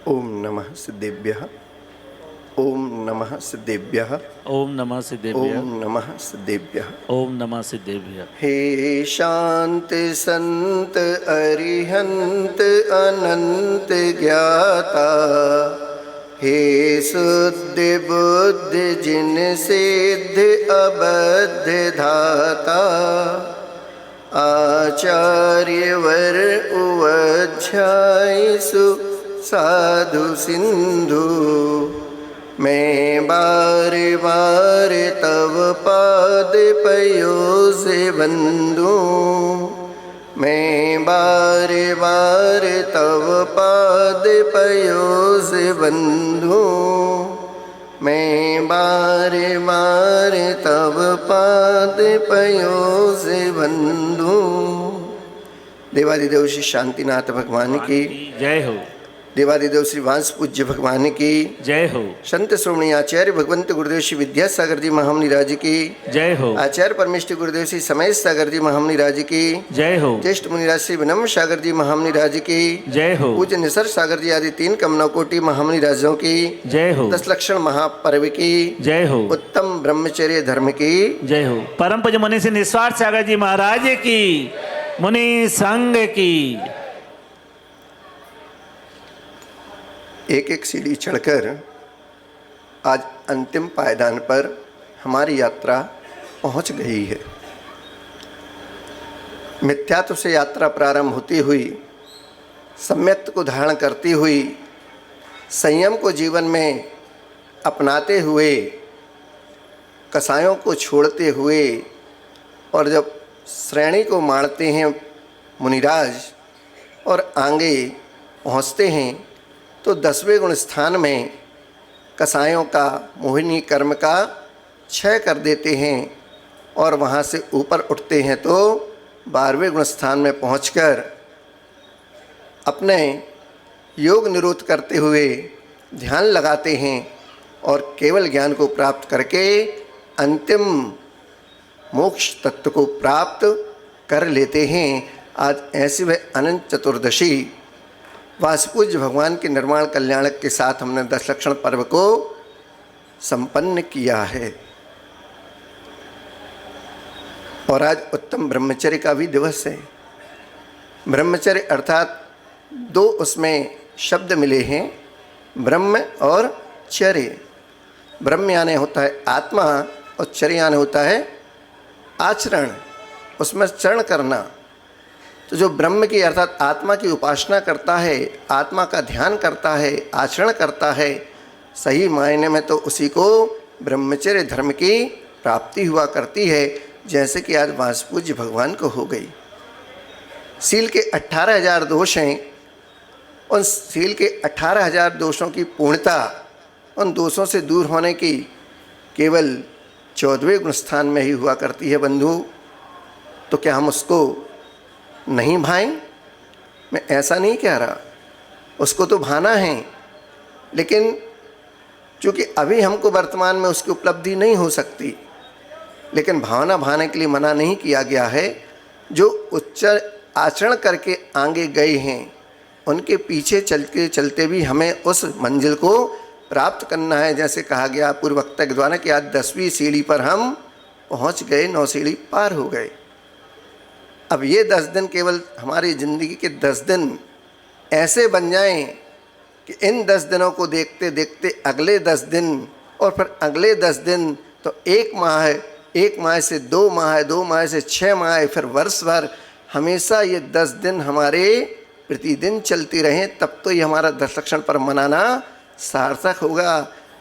ओम नमः सिद्धेभ्यः। ओम नमः सिद्धेभ्यः। ओम नमः सिद्धेभ्यः। ओम नमः सिद्धेभ्यः। ओम नमः सिद्धेभ्यः। हे शांत संत अरिहंत अनंत ज्ञाता, हे शुद्ध बुद्ध जिन सिद्ध अबद्ध धाता, आचार्य वर उवध्याय सु साधु सिंधु, मैं बार बार तव पाद पयो से बंधु, मैं बार बार तव पाद पयो से बंधु, मैं बार बार तव पाद पयो से बंधु। देवादिदेव श्री शांतिनाथ भगवान की जय हो। देवादिदेव श्री वांस पूज्य भगवान की जय हो। संत श्रोमणी आचार्य भगवंत गुरुदेव श्री विद्यासागर जी महामुनि राज की जय हो। आचार्य परमेष्टि गुरुदेव श्री समय सागर जी महामुनि राज की जय हो। ज्येष्ठ मुनिराज श्री विनम्र सागर जी महामुनि राज की जय हो। पूज्य निसर सागर जी आदि तीन कमनौ कोटि महामुनि राजों की जय हो। 10 लक्षण महापर्व की जय हो। उत्तम ब्रह्मचर्य धर्म की जय हो। परम पूज्य मुनि श्री निस्वार्थ सागर जी महाराज की, मुनि संघ की। एक एक सीढ़ी चढ़कर आज अंतिम पायदान पर हमारी यात्रा पहुंच गई है। मिथ्यात्व से यात्रा प्रारंभ होती हुई सम्यक्त को धारण करती हुई संयम को जीवन में अपनाते हुए कसायों को छोड़ते हुए और जब श्रेणी को मारते हैं मुनिराज और आगे पहुंचते हैं तो 10वें गुण स्थान में कसायों का मोहिनी कर्म का क्षय कर देते हैं और वहाँ से ऊपर उठते हैं तो 12वें गुण स्थान में पहुंचकर अपने योग निरोध करते हुए ध्यान लगाते हैं और केवल ज्ञान को प्राप्त करके अंतिम मोक्ष तत्व को प्राप्त कर लेते हैं। आज ऐसी वह अनंत चतुर्दशी वासपूज्य भगवान के निर्माण कल्याण के साथ हमने 10 लक्षण पर्व को संपन्न किया है और आज उत्तम ब्रह्मचर्य का भी दिवस है। ब्रह्मचर्य अर्थात 2 उसमें शब्द मिले हैं, ब्रह्म और चर्य। ब्रह्म यानी होता है आत्मा और चर्य यानी होता है आचरण, उसमें चरण करना। तो जो ब्रह्म की अर्थात आत्मा की उपासना करता है, आत्मा का ध्यान करता है, आचरण करता है, सही मायने में तो उसी को ब्रह्मचर्य धर्म की प्राप्ति हुआ करती है, जैसे कि आज वासपूज्य भगवान को हो गई। सील के 18,000 दोष हैं, उन सील के 18,000 दोषों की पूर्णता, उन दोषों से दूर होने की केवल 14वें गुण स्थान में ही हुआ करती है बंधु। तो क्या हम उसको नहीं भाएं? मैं ऐसा नहीं कह रहा, उसको तो भाना है, लेकिन चूँकि अभी हमको वर्तमान में उसकी उपलब्धि नहीं हो सकती, लेकिन भावना भाने के लिए मना नहीं किया गया है। जो उच्च आचरण करके आगे गए हैं उनके पीछे चलते चलते भी हमें उस मंजिल को प्राप्त करना है। जैसे कहा गया पूर्व वक्ता के द्वारा कि आज 10वीं सीढ़ी पर हम पहुंच गए, 9 सीढ़ी पार हो गए। अब ये 10 दिन केवल हमारी ज़िंदगी के 10 दिन ऐसे बन जाएं कि इन 10 दिनों को देखते देखते अगले 10 दिन और फिर अगले 10 दिन तो 1 माह है, 1 माह से 2 माह है, 2 माह से 6 माह है, फिर वर्ष भर हमेशा ये 10 दिन हमारे प्रतिदिन चलती रहें, तब तो ये हमारा 10 लक्षण पर्व मनाना सार्थक होगा।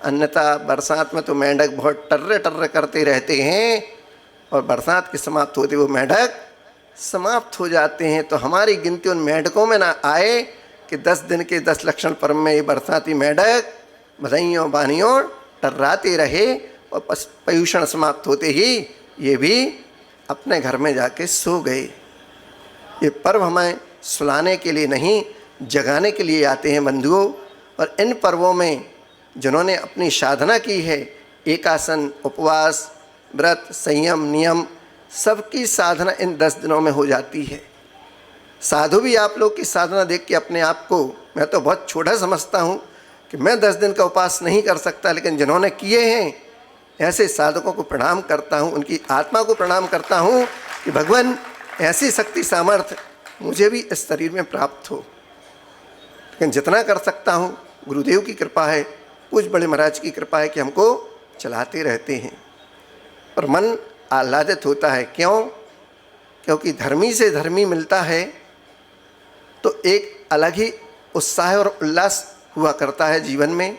अन्यथा बरसात में तो मेंढक बहुत टर्रे टर्रे करते रहते हैं और बरसात की समाप्त होती वो मेंढक समाप्त हो जाते हैं। तो हमारी गिनती उन मेंढकों में ना आए कि 10 दिन के 10 लक्षण पर्व में ये बरसाती मेंढक बधाइयों बानियों टर्राते रहे और पयूषण समाप्त होते ही ये भी अपने घर में जाके सो गए। ये पर्व हमें सुलाने के लिए नहीं, जगाने के लिए आते हैं बंधुओं। और इन पर्वों में जिन्होंने अपनी साधना की है, एकासन, उपवास, व्रत, संयम, नियम, सबकी साधना इन 10 दिनों में हो जाती है। साधु भी आप लोग की साधना देख के अपने आप को मैं तो बहुत छोटा समझता हूँ कि मैं 10 दिन का उपवास नहीं कर सकता, लेकिन जिन्होंने किए हैं ऐसे साधकों को प्रणाम करता हूँ, उनकी आत्मा को प्रणाम करता हूँ कि भगवान ऐसी शक्ति सामर्थ्य मुझे भी इस शरीर में प्राप्त हो। लेकिन जितना कर सकता हूँ गुरुदेव की कृपा है, पूज्य बड़े महाराज की कृपा है कि हमको चलाते रहते हैं और मन आह्लादित होता है। क्यों? क्योंकि धर्मी से धर्मी मिलता है तो एक अलग ही उत्साह और उल्लास हुआ करता है, जीवन में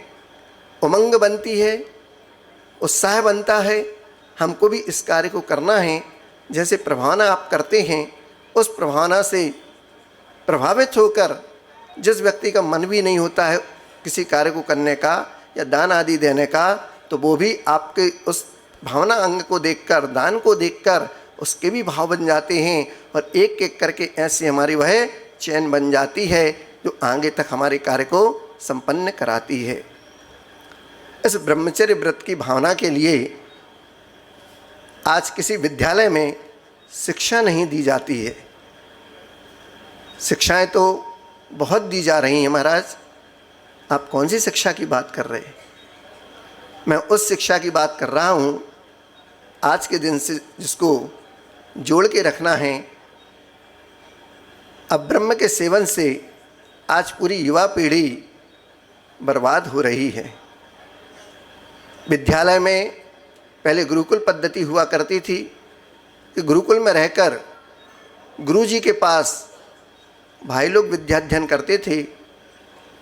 उमंग बनती है, उत्साह बनता है। हमको भी इस कार्य को करना है। जैसे प्रभावना आप करते हैं, उस प्रभावना से प्रभावित होकर जिस व्यक्ति का मन भी नहीं होता है किसी कार्य को करने का या दान आदि देने का, तो वो भी आपके उस भावना अंग को देखकर, दान को देखकर उसके भी भाव बन जाते हैं और एक एक करके ऐसी हमारी वह चैन बन जाती है जो आगे तक हमारे कार्य को संपन्न कराती है। इस ब्रह्मचर्य व्रत की भावना के लिए आज किसी विद्यालय में शिक्षा नहीं दी जाती है। शिक्षाएं तो बहुत दी जा रही हैं महाराज, आप कौन सी शिक्षा की बात कर रहे हैं? मैं उस शिक्षा की बात कर रहा हूँ आज के दिन से जिसको जोड़ के रखना है। अब ब्रह्म के सेवन से आज पूरी युवा पीढ़ी बर्बाद हो रही है। विद्यालय में पहले गुरुकुल पद्धति हुआ करती थी कि गुरुकुल में रहकर गुरुजी के पास भाई लोग विद्याध्ययन करते थे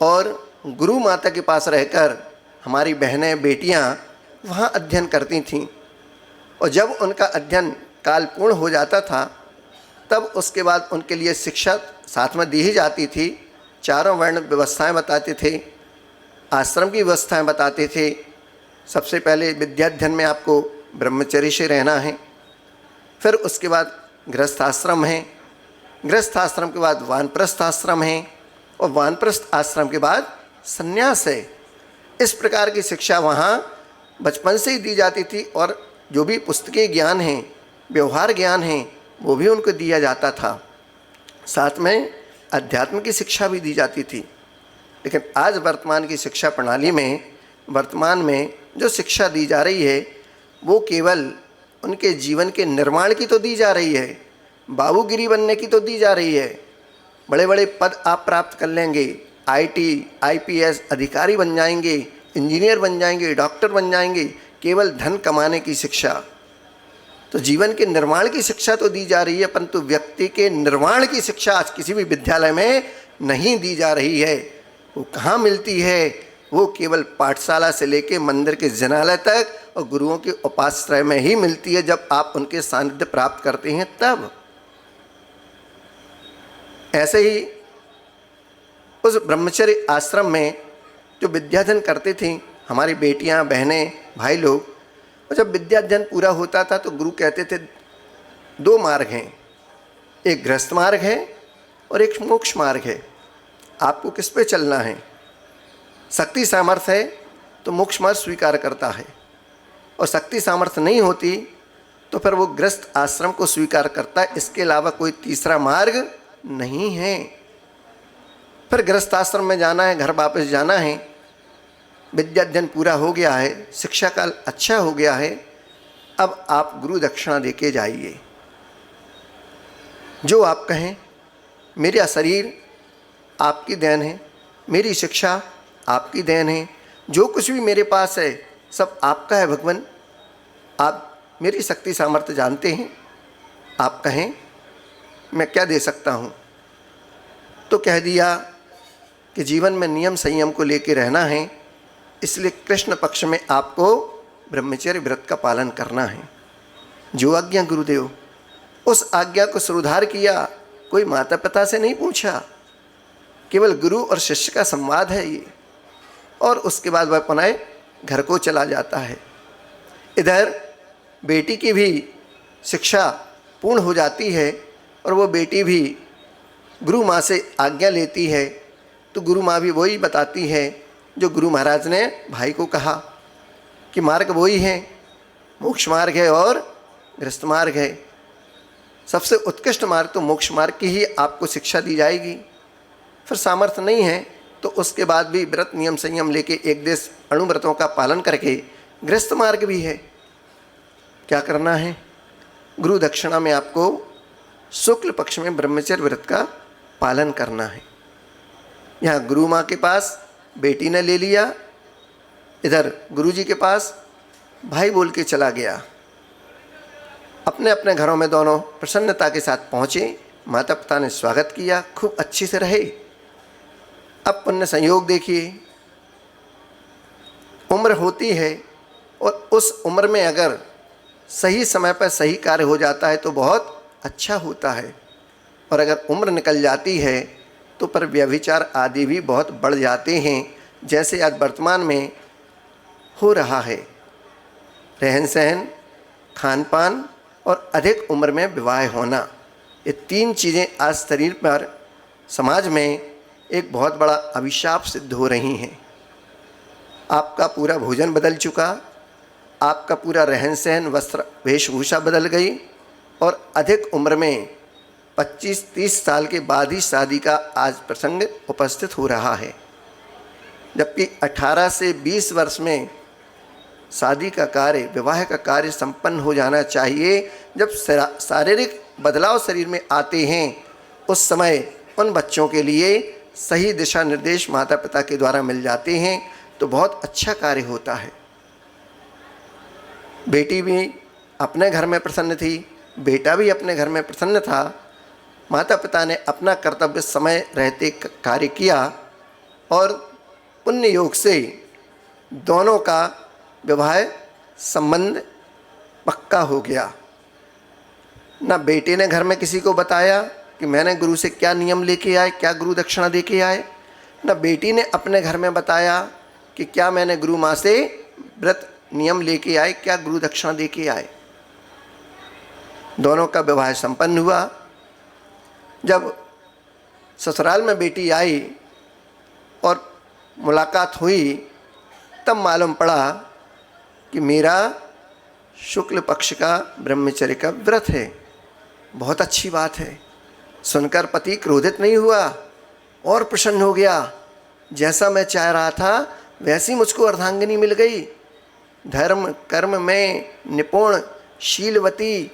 और गुरु माता के पास रहकर हमारी बहनें बेटियां वहाँ अध्ययन करती थीं। और जब उनका अध्ययन काल पूर्ण हो जाता था तब उसके बाद उनके लिए शिक्षा साथ में दी ही जाती थी। चारों वर्ण व्यवस्थाएं बताते थे, आश्रम की व्यवस्थाएं बताते थे। सबसे पहले विद्याध्ययन में आपको ब्रह्मचर्य से रहना है, फिर उसके बाद गृहस्थ आश्रम है, गृहस्थ आश्रम के बाद वानप्रस्थ आश्रम है और वानप्रस्थ आश्रम के बाद संन्यास है। इस प्रकार की शिक्षा वहाँ बचपन से ही दी जाती थी और जो भी पुस्तकीय ज्ञान है, व्यवहार ज्ञान है, वो भी उनको दिया जाता था। साथ में अध्यात्म की शिक्षा भी दी जाती थी। लेकिन आज वर्तमान की शिक्षा प्रणाली में, वर्तमान में जो शिक्षा दी जा रही है वो केवल उनके जीवन के निर्माण की तो दी जा रही है, बाबूगिरी बनने की तो दी जा रही है। बड़े बड़े पद आप प्राप्त कर लेंगे, आईटी, आईपीएस अधिकारी बन जाएंगे, इंजीनियर बन जाएंगे, डॉक्टर बन जाएंगे, केवल धन कमाने की शिक्षा। तो जीवन के निर्माण की शिक्षा तो दी जा रही है, परंतु व्यक्ति के निर्माण की शिक्षा आज किसी भी विद्यालय में नहीं दी जा रही है। वो कहाँ मिलती है? वो केवल पाठशाला से लेकर मंदिर के जिनालय तक और गुरुओं के उपाश्रय में ही मिलती है। जब आप उनके सानिध्य प्राप्त करते हैं तब। ऐसे ही उस ब्रह्मचर्य आश्रम में जो विद्याध्ययन करते थे हमारी बेटियां, बहनें, भाई लोग, और जब विद्याध्ययन पूरा होता था तो गुरु कहते थे 2 मार्ग हैं, एक गृहस्थ मार्ग है और एक मोक्ष मार्ग है। आपको किस पे चलना है? शक्ति सामर्थ्य है तो मोक्ष मार्ग स्वीकार करता है, और शक्ति सामर्थ्य नहीं होती तो फिर वो गृहस्थ आश्रम को स्वीकार करता है। इसके अलावा कोई तीसरा मार्ग नहीं है। फिर गृहस्थ आश्रम में जाना है, घर वापस जाना है, विद्याध्ययन पूरा हो गया है, शिक्षा काल अच्छा हो गया है, अब आप गुरु दक्षिणा देके जाइए। जो आप कहें, मेरा शरीर आपकी देन है, मेरी शिक्षा आपकी देन है, जो कुछ भी मेरे पास है सब आपका है भगवान। आप मेरी शक्ति सामर्थ्य जानते हैं, आप कहें मैं क्या दे सकता हूँ। तो कह दिया कि जीवन में नियम संयम को लेकर रहना है, इसलिए कृष्ण पक्ष में आपको ब्रह्मचर्य व्रत का पालन करना है। जो आज्ञा गुरुदेव, उस आज्ञा को सुधार किया, कोई माता पिता से नहीं पूछा, केवल गुरु और शिष्य का संवाद है ये। और उसके बाद वह पुनः घर को चला जाता है। इधर बेटी की भी शिक्षा पूर्ण हो जाती है और वो बेटी भी गुरु माँ से आज्ञा लेती है, तो गुरु माँ भी वही बताती है जो गुरु महाराज ने भाई को कहा कि मार्ग वही है, मोक्ष मार्ग है और गृहस्थ मार्ग है। सबसे उत्कृष्ट मार्ग तो मोक्ष मार्ग की ही आपको शिक्षा दी जाएगी। फिर सामर्थ्य नहीं है तो उसके बाद भी व्रत नियम संयम लेके एक देश अणुव्रतों का पालन करके गृहस्थ मार्ग भी है। क्या करना है? गुरु दक्षिणा में आपको शुक्ल पक्ष में ब्रह्मचर्य व्रत का पालन करना है। यहाँ गुरु माँ के पास बेटी ने ले लिया, इधर गुरु जी के पास भाई बोल के चला गया। अपने अपने घरों में दोनों प्रसन्नता के साथ पहुँचे। माता पिता ने स्वागत किया, खूब अच्छे से रहे। अब पुण्य संयोग देखिए, उम्र होती है और उस उम्र में अगर सही समय पर सही कार्य हो जाता है तो बहुत अच्छा होता है, और अगर उम्र निकल जाती है तो पर व्यभिचार आदि भी बहुत बढ़ जाते हैं, जैसे आज वर्तमान में हो रहा है। रहन सहन, खान पान और अधिक उम्र में विवाह होना, ये तीन चीज़ें आज शरीर पर समाज में एक बहुत बड़ा अभिशाप सिद्ध हो रही हैं। आपका पूरा भोजन बदल चुका, आपका पूरा रहन सहन, वस्त्र, वेशभूषा बदल गई, और अधिक उम्र में 25-30 साल के बाद ही शादी का आज प्रसंग उपस्थित हो रहा है, जबकि 18 से 20 वर्ष में शादी का कार्य, विवाह का कार्य संपन्न हो जाना चाहिए। जब शारीरिक बदलाव शरीर में आते हैं उस समय उन बच्चों के लिए सही दिशा निर्देश माता पिता के द्वारा मिल जाते हैं तो बहुत अच्छा कार्य होता है। बेटी भी अपने घर में प्रसन्न थी, बेटा भी अपने घर में प्रसन्न था। माता पिता ने अपना कर्तव्य समय रहते कार्य किया और पुण्य योग से दोनों का विवाह संबंध पक्का हो गया। ना बेटे ने घर में किसी को बताया कि मैंने गुरु से क्या नियम लेके आए, क्या गुरु दक्षिणा दे के आए, ना बेटी ने अपने घर में बताया कि क्या मैंने गुरु माँ से व्रत नियम लेके आए, क्या गुरु दक्षिणा दे के आए। दोनों का विवाह संपन्न हुआ। जब ससुराल में बेटी आई और मुलाकात हुई तब मालूम पड़ा कि मेरा शुक्ल पक्ष का ब्रह्मचर्य का व्रत है। बहुत अच्छी बात है। सुनकर पति क्रोधित नहीं हुआ और प्रसन्न हो गया। जैसा मैं चाह रहा था वैसी मुझको अर्धांगिनी मिल गई, धर्म कर्म में निपुण, शीलवती,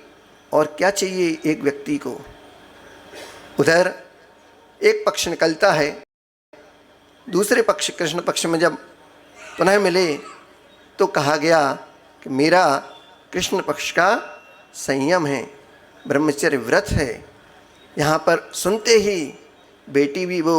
और क्या चाहिए एक व्यक्ति को। उधर एक पक्ष निकलता है, दूसरे पक्ष कृष्ण पक्ष में जब पुनः मिले तो कहा गया कि मेरा कृष्ण पक्ष का संयम है, ब्रह्मचर्य व्रत है। यहाँ पर सुनते ही बेटी भी वो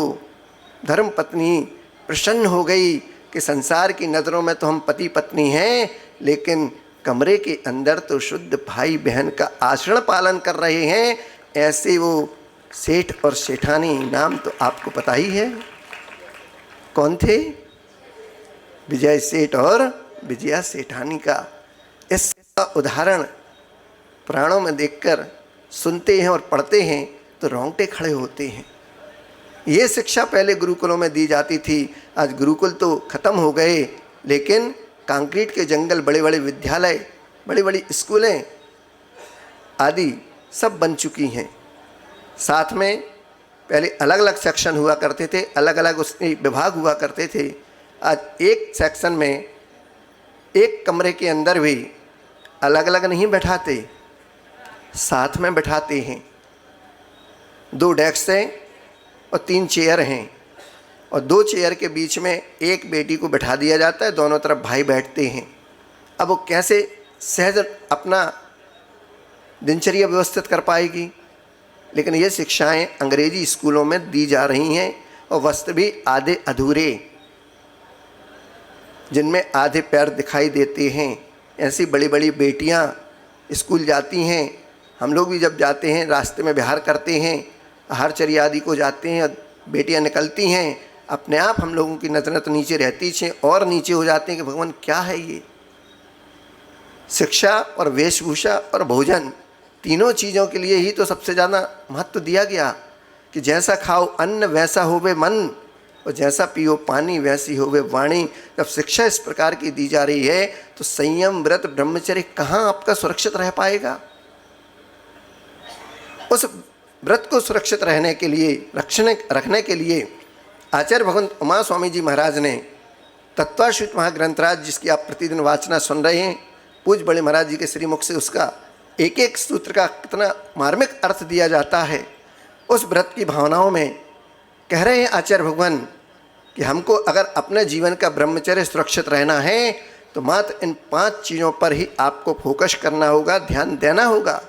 धर्म पत्नी प्रसन्न हो गई कि संसार की नज़रों में तो हम पति पत्नी हैं, लेकिन कमरे के अंदर तो शुद्ध भाई बहन का आचरण पालन कर रहे हैं। ऐसे वो सेठ और सेठानी, नाम तो आपको पता ही है कौन थे, विजय सेठ और विजया सेठानी का। इसका उदाहरण पुराणों में देखकर सुनते हैं और पढ़ते हैं तो रोंगटे खड़े होते हैं। ये शिक्षा पहले गुरुकुलों में दी जाती थी। आज गुरुकुल तो खत्म हो गए, लेकिन कंक्रीट के जंगल, बड़े बड़े विद्यालय, बड़ी बड़ी स्कूलें आदि सब बन चुकी हैं। साथ में पहले अलग अलग सेक्शन हुआ करते थे, अलग अलग उसके विभाग हुआ करते थे। आज एक सेक्शन में, एक कमरे के अंदर भी अलग अलग नहीं बैठाते, साथ में बैठाते हैं। 2 डेस्क हैं और 3 चेयर हैं, और 2 चेयर के बीच में एक बेटी को बैठा दिया जाता है, दोनों तरफ भाई बैठते हैं। अब वो कैसे सहज अपना दिनचर्या व्यवस्थित कर पाएगी। लेकिन ये शिक्षाएं अंग्रेजी स्कूलों में दी जा रही हैं, और वस्त्र भी आधे अधूरे, जिनमें आधे पैर दिखाई देते हैं। ऐसी बड़ी बड़ी बेटियां स्कूल जाती हैं। हम लोग भी जब जाते हैं रास्ते में विहार करते हैं, आहारचर्य आदि को जाते हैं, बेटियां निकलती हैं, अपने आप हम लोगों की नज़रें तो नीचे रहती हैं और नीचे हो जाते हैं कि भगवान क्या है ये। शिक्षा और वेशभूषा और भोजन, तीनों चीज़ों के लिए ही तो सबसे ज़्यादा महत्व दिया गया कि जैसा खाओ अन्न वैसा होवे मन, और जैसा पियो पानी वैसी होवे वाणी। जब शिक्षा इस प्रकार की दी जा रही है तो संयम, व्रत, ब्रह्मचर्य कहाँ आपका सुरक्षित रह पाएगा। उस व्रत को सुरक्षित रहने के लिए, रखने के लिए आचार्य भगवंत उमा स्वामी जी महाराज ने तत्वाश्रित महाग्रंथराज, जिसकी आप प्रतिदिन वाचना सुन रहे हैं, पूज्य बड़े महाराज जी के श्रीमुख से उसका एक एक सूत्र का कितना मार्मिक अर्थ दिया जाता है। उस व्रत की भावनाओं में कह रहे हैं आचार्य भगवान कि हमको अगर अपने जीवन का ब्रह्मचर्य सुरक्षित रहना है तो मात्र इन 5 चीज़ों पर ही आपको फोकस करना होगा, ध्यान देना होगा।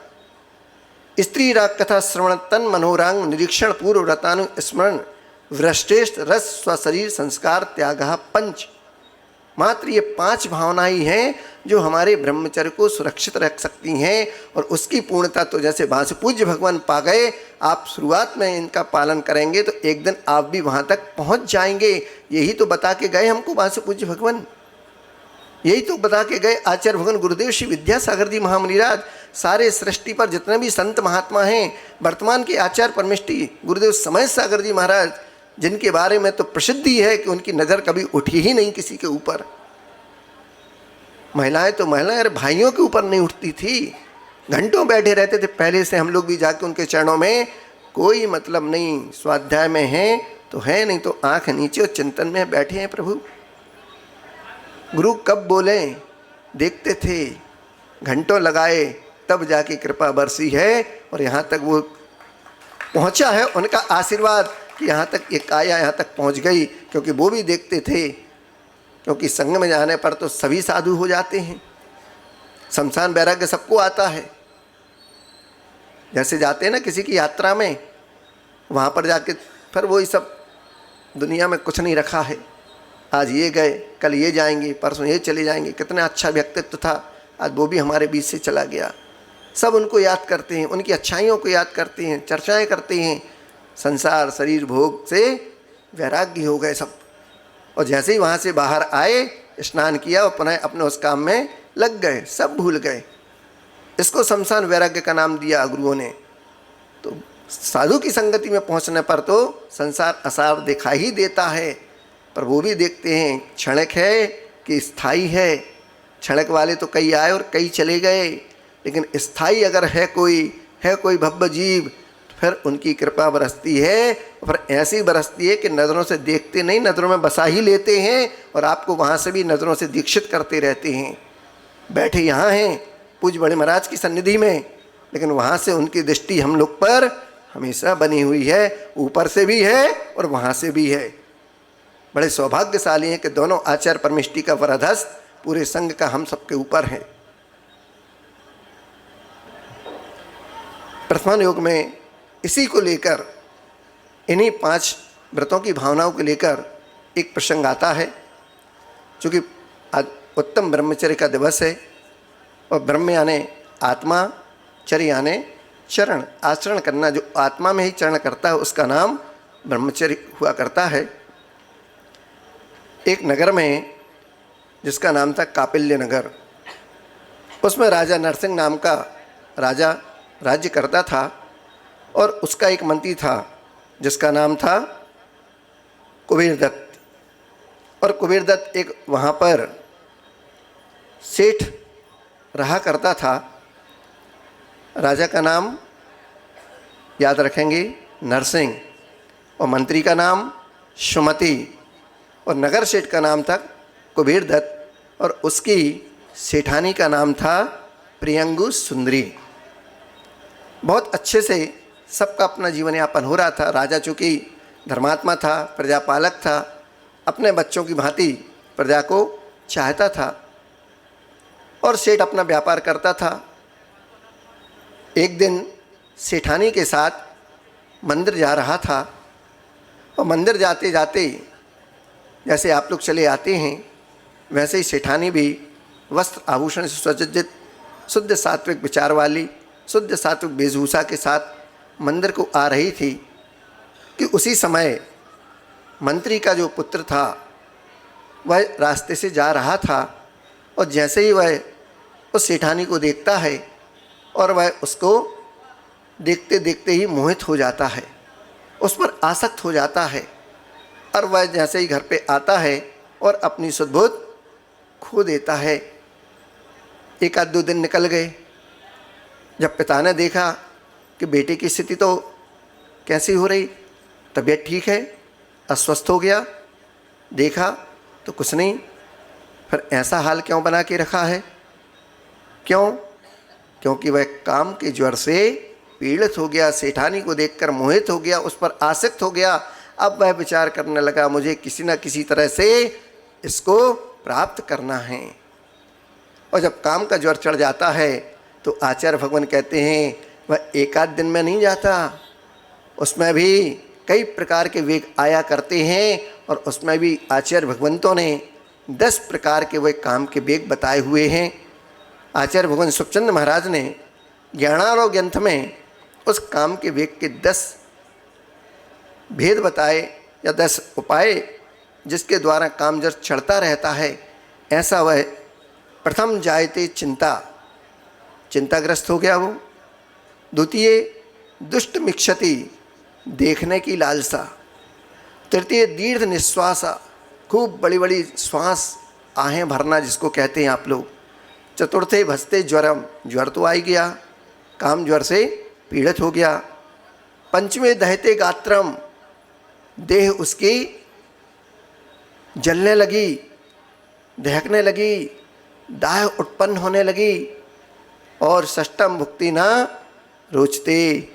स्त्री राग कथा श्रवण, तन मनोरांग निरीक्षण, पूर्व व्रतानु स्मरण, वृष्टेष्ट रस स्वशरीर संस्कार त्यागः पंच। मात्र ये 5 भावनाएं ही हैं जो हमारे ब्रह्मचर्य को सुरक्षित रख सकती हैं। और उसकी पूर्णता तो जैसे वहाँ से पूज्य भगवान पा गए, आप शुरुआत में इनका पालन करेंगे तो एक दिन आप भी वहाँ तक पहुँच जाएंगे। यही तो बता के गए हमको वहाँ से पूज्य भगवान, यही तो बता के गए आचार्य भगवान गुरुदेव श्री विद्यासागर जी महामुनिराज। सारे सृष्टि पर जितने भी संत महात्मा हैं, वर्तमान के आचार्य परमिष्टि गुरुदेव समय सागर जी महाराज, जिनके बारे में तो प्रसिद्धि है कि उनकी नज़र कभी उठी ही नहीं किसी के ऊपर। महिलाएं तो महिलाएं, अरे भाइयों के ऊपर नहीं उठती थी, घंटों बैठे रहते थे। पहले से हम लोग भी जाके उनके चरणों में, कोई मतलब नहीं, स्वाध्याय में हैं तो है, नहीं तो आंख नीचे और चिंतन में बैठे हैं। प्रभु गुरु कब बोले देखते थे, घंटों लगाए तब जाके कृपा बरसी है और यहाँ तक वो पहुँचा है। उनका आशीर्वाद कि यहाँ तक ये काया यहाँ तक पहुँच गई, क्योंकि वो भी देखते थे। क्योंकि संग में जाने पर तो सभी साधु हो जाते हैं, शमशान वैराग्य सबको आता है। जैसे जाते हैं ना किसी की यात्रा में, वहाँ पर जाके फिर वही सब, दुनिया में कुछ नहीं रखा है, आज ये गए, कल ये जाएंगे, परसों ये चले जाएंगे। कितना अच्छा व्यक्तित्व था, आज वो भी हमारे बीच से चला गया। सब उनको याद करते हैं, उनकी अच्छाइयों को याद करते हैं, चर्चाएं करते हैं। संसार शरीर भोग से वैराग्य हो गए सब। और जैसे ही वहाँ से बाहर आए, स्नान किया और पुनः अपने उस काम में लग गए, सब भूल गए। इसको शमशान वैराग्य का नाम दिया गुरुओं ने। तो साधु की संगति में पहुँचने पर तो संसार असार दिखाई ही देता है, पर वो भी देखते हैं क्षणिक है कि स्थायी है। क्षणिक वाले तो कई आए और कई चले गए, लेकिन स्थायी अगर है कोई भव्य जीव, तो फिर उनकी कृपा बरसती है। फिर ऐसी बरसती है कि नज़रों से देखते नहीं, नज़रों में बसा ही लेते हैं और आपको वहाँ से भी नज़रों से दीक्षित करते रहते हैं। बैठे यहाँ हैं पूज्य बड़े महाराज की सन्निधि में, लेकिन वहाँ से उनकी दृष्टि हम लोग पर हमेशा बनी हुई है, ऊपर से भी है और वहाँ से भी है। बड़े सौभाग्यशाली हैं कि दोनों आचार्य परमिष्टि का वरदहस्त पूरे संघ का हम सबके ऊपर है। प्रथम योग में इसी को लेकर, इन्हीं 5 व्रतों की भावनाओं को लेकर एक प्रसंग आता है। चूँकि आज उत्तम ब्रह्मचर्य का दिवस है और ब्रह्म यानी आत्मा, चर्य यानी चरण, आचरण करना। जो आत्मा में ही चरण करता है उसका नाम ब्रह्मचर्य हुआ करता है। एक नगर में जिसका नाम था कापिल्य नगर, उसमें राजा नरसिंह नाम का राजा राज्य करता था और उसका एक मंत्री था जिसका नाम था कुबेर दत्त। और कुबेर दत्त एक वहाँ पर सेठ रहा करता था। राजा का नाम याद रखेंगे नरसिंह, और मंत्री का नाम सुमति, और नगर सेठ का नाम था कुबेर दत्त, और उसकी सेठानी का नाम था प्रियंगु सुंदरी। बहुत अच्छे से सबका अपना जीवन यापन हो रहा था। राजा चूँकि धर्मात्मा था, प्रजापालक था, अपने बच्चों की भांति प्रजा को चाहता था और सेठ अपना व्यापार करता था। एक दिन सेठानी के साथ मंदिर जा रहा था और मंदिर जाते जाते जैसे आप लोग चले आते हैं वैसे ही सेठानी भी वस्त्र आभूषण से सुसज्जित, शुद्ध सात्विक विचार वाली, शुद्ध सात्विक वेशभूषा के साथ मंदिर को आ रही थी कि उसी समय मंत्री का जो पुत्र था वह रास्ते से जा रहा था और जैसे ही वह उस सेठानी को देखता है और वह उसको देखते देखते ही मोहित हो जाता है, उस पर आसक्त हो जाता है। और वह जैसे ही घर पे आता है और अपनी सुध-बुध खो देता है। 1-2 दिन निकल गए। जब पिता ने देखा कि बेटे की स्थिति तो कैसी हो रही, तबीयत ठीक है, अस्वस्थ हो गया, देखा तो कुछ नहीं। फिर ऐसा हाल क्यों बना के रखा है? क्यों? क्योंकि वह काम के ज्वर से पीड़ित हो गया, सेठानी को देखकर मोहित हो गया, उस पर आसक्त हो गया। अब वह विचार करने लगा मुझे किसी न किसी तरह से इसको प्राप्त करना है। और जब काम का ज्वर चढ़ जाता है तो आचार्य भगवान कहते हैं वह एक आध दिन में नहीं जाता, उसमें भी कई प्रकार के वेग आया करते हैं। और उसमें भी आचार्य भगवंतों ने 10 प्रकार के वे काम के वेग बताए हुए हैं। आचार्य भगवान सुखचंद महाराज ने ज्ञानारोग्य ग्रंथ में उस काम के वेग के 10 भेद बताए या 10 उपाय जिसके द्वारा काम जब चढ़ता रहता है। ऐसा वह प्रथम जायते चिंता, चिंताग्रस्त हो गया वो। द्वितीय दुष्ट मिक्षति, देखने की लालसा। तृतीय दीर्घ निश्वासा, खूब बड़ी बड़ी श्वास आहें भरना जिसको कहते हैं आप लोग। चतुर्थे भस्ते ज्वरम, ज्वर तो आ ही गया, काम ज्वर से पीड़ित हो गया। पंचमे दहते गात्रम, देह उसकी जलने लगी, दहकने लगी, दाह उत्पन्न होने लगी। और षष्ठम भुक्ति ना रुचते,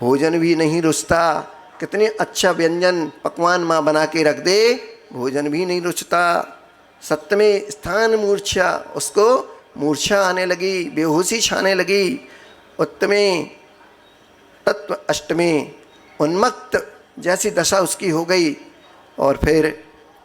भोजन भी नहीं रुचता। कितने अच्छा व्यंजन पकवान माँ बना के रख दे, भोजन भी नहीं रुचता। सप्तमें स्थान मूर्छा, उसको मूर्छा आने लगी, बेहोशी छाने लगी। उत्तमें तत्व, अष्टमें उन्मत्त जैसी दशा उसकी हो गई। और फिर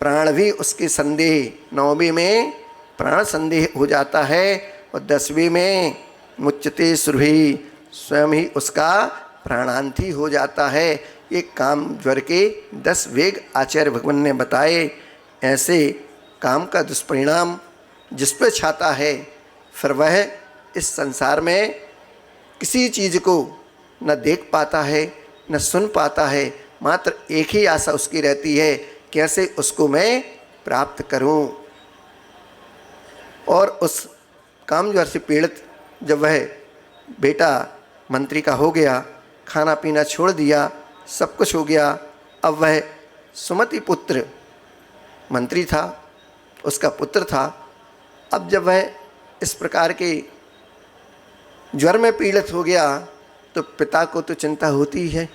प्राण भी उसके संदेह, 9वीं में प्राण संदेह हो जाता है। और 10वीं में मुच्यते सुरभि, स्वयं ही उसका प्राणांति हो जाता है। ये काम ज्वर के 10 वेग आचार्य भगवान ने बताए। ऐसे काम का दुष्परिणाम जिस पर छाता है, फिर वह इस संसार में किसी चीज़ को न देख पाता है न सुन पाता है। मात्र एक ही आशा उसकी रहती है, कैसे उसको मैं प्राप्त करूं। और उस काम ज्वर से पीड़ित जब वह बेटा मंत्री का हो गया, खाना पीना छोड़ दिया, सब कुछ हो गया, अब वह सुमति पुत्र मंत्री था, उसका पुत्र था। अब जब वह इस प्रकार के ज्वर में पीड़ित हो गया तो पिता को तो चिंता होती ही है,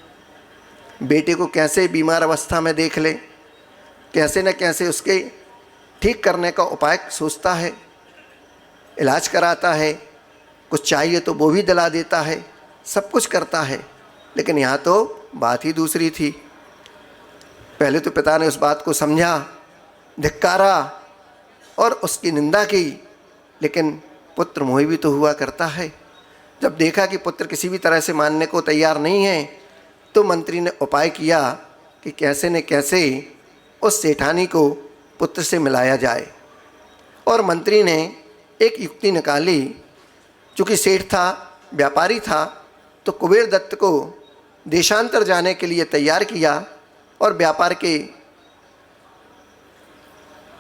बेटे को कैसे बीमार अवस्था में देख ले, कैसे न कैसे उसके ठीक करने का उपाय सोचता है, इलाज कराता है, कुछ चाहिए तो वो भी दिला देता है, सब कुछ करता है। लेकिन यहाँ तो बात ही दूसरी थी। पहले तो पिता ने उस बात को समझा, धिक्कारा और उसकी निंदा की, लेकिन पुत्र मोही भी तो हुआ करता है। जब देखा कि पुत्र किसी भी तरह से मानने को तैयार नहीं है, तो मंत्री ने उपाय किया कि कैसे न कैसे उस सेठानी को पुत्र से मिलाया जाए। और मंत्री ने एक युक्ति निकाली। चूँकि सेठ था, व्यापारी था, तो कुबेर दत्त को देशांतर जाने के लिए तैयार किया और व्यापार के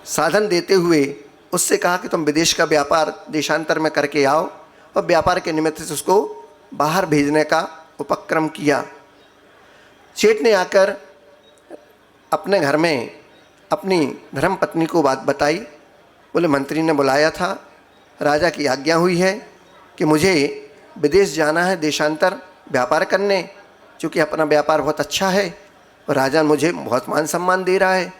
साधन देते हुए उससे कहा कि तुम विदेश का व्यापार देशांतर में करके आओ। और व्यापार के निमित्त से उसको बाहर भेजने का उपक्रम किया। सेठ ने आकर अपने घर में अपनी धर्मपत्नी को बात बताई। बोले मंत्री ने बुलाया था, राजा की आज्ञा हुई है कि मुझे विदेश जाना है देशांतर व्यापार करने, क्योंकि अपना व्यापार बहुत अच्छा है और राजा मुझे बहुत मान सम्मान दे रहा है।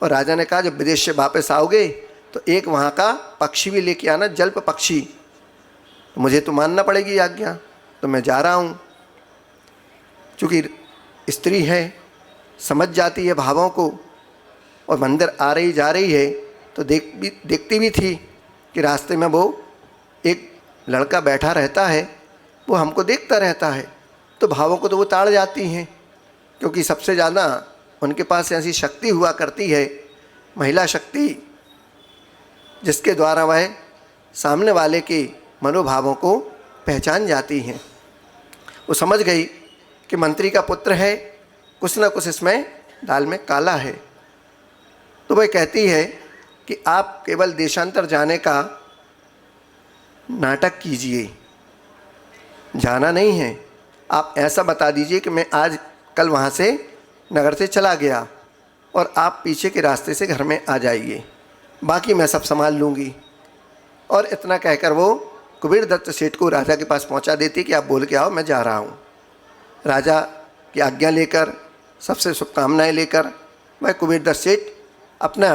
और राजा ने कहा जब विदेश से वापस आओगे तो एक वहाँ का पक्षी भी लेके आना, जल्प पक्षी। तो मुझे तो मानना पड़ेगी आज्ञा, तो मैं जा रहा हूँ। चूँकि स्त्री है, समझ जाती है भावों को, और मंदिर आ रही जा रही है तो देखती भी थी कि रास्ते में वो एक लड़का बैठा रहता है, वो हमको देखता रहता है, तो भावों को तो वो ताड़ जाती हैं। क्योंकि सबसे ज़्यादा उनके पास ऐसी शक्ति हुआ करती है, महिला शक्ति, जिसके द्वारा वह सामने वाले के मनोभावों को पहचान जाती हैं। वो समझ गई कि मंत्री का पुत्र है, कुछ ना कुछ इसमें दाल में काला है। तो वह कहती है कि आप केवल देशांतर जाने का नाटक कीजिए, जाना नहीं है। आप ऐसा बता दीजिए कि मैं आज कल वहाँ से नगर से चला गया, और आप पीछे के रास्ते से घर में आ जाइए, बाकी मैं सब संभाल लूँगी। और इतना कहकर वो कुबेर दत्त सेठ को राजा के पास पहुंचा देती कि आप बोल के आओ, मैं जा रहा हूँ। राजा की आज्ञा लेकर, सबसे शुभकामनाएं लेकर वह कुबेर दत्त सेठ अपना